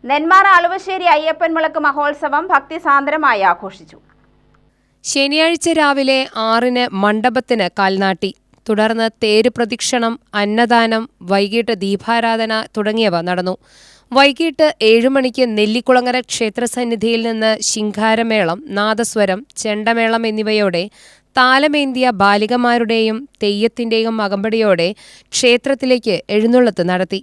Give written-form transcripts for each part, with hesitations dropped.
നെന്മാറ അളുവശ്ശേരി അയ്യപ്പൻ വിളക്ക് മഹോത്സവം ഭക്തിസാന്ദ്രമായി ആഘോഷിച്ചു. ശനിയാഴ്ച രാവിലെ 6-ന് മണ്ഡപത്തിന് കാൽനാട്ടി. തുടർന്ന് തേര് പ്രദക്ഷിണം, അന്നദാനം, വൈകിട്ട് ദീപാരാധന തുടങ്ങിയവ നടന്നു. വൈകിട്ട് 7 മണിക്ക് നെല്ലിക്കുളങ്ങര ക്ഷേത്രസന്നിധിയിൽ നിന്ന് ശിങ്കാരമേളം, നാദസ്വരം, ചെണ്ടമേളം എന്നിവയോടെ താലമേന്തിയ ബാലികമാരുടെയും തെയ്യത്തിന്റെയും അകമ്പടിയോടെ ക്ഷേത്രത്തിലേക്ക് എഴുന്നള്ളത്ത് നടത്തി.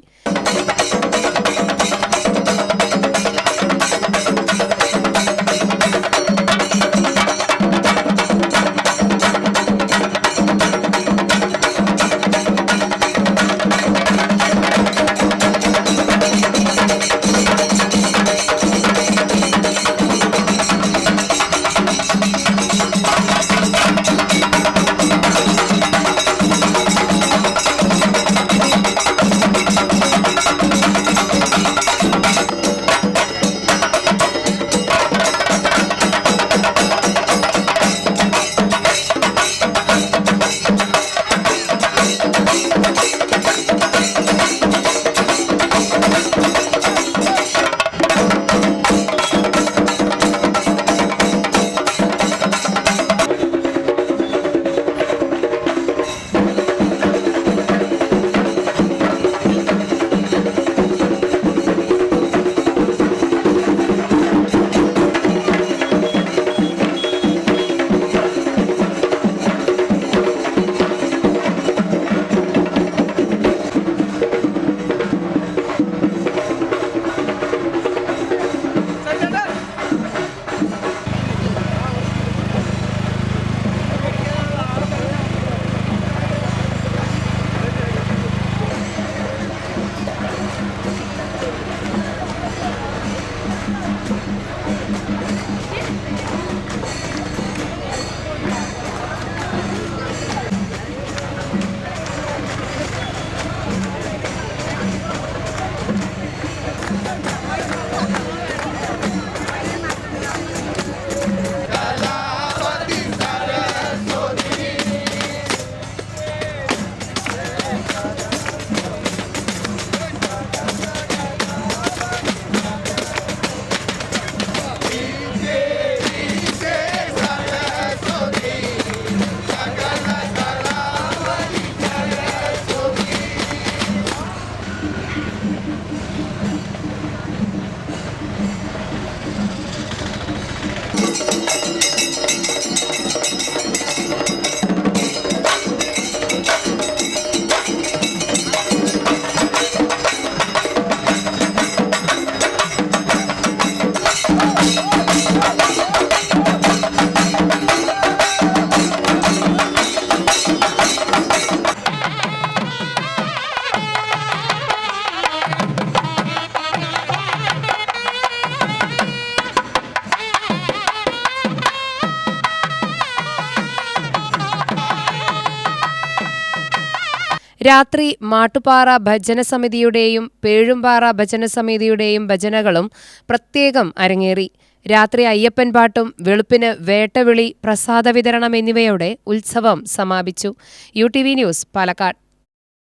രാത്രി മാട്ടുപാറ ഭജനസമിതിയുടെയും പേഴുംപാറ ഭജനസമിതിയുടെയും ഭജനകളും പ്രത്യേകം അരങ്ങേറി. രാത്രി അയ്യപ്പൻ പാട്ടും വെളുപ്പിന് വേട്ടവിളി, പ്രസാദ വിതരണം എന്നിവയോടെ ഉത്സവം സമാപിച്ചു. UTV news, Palakkad.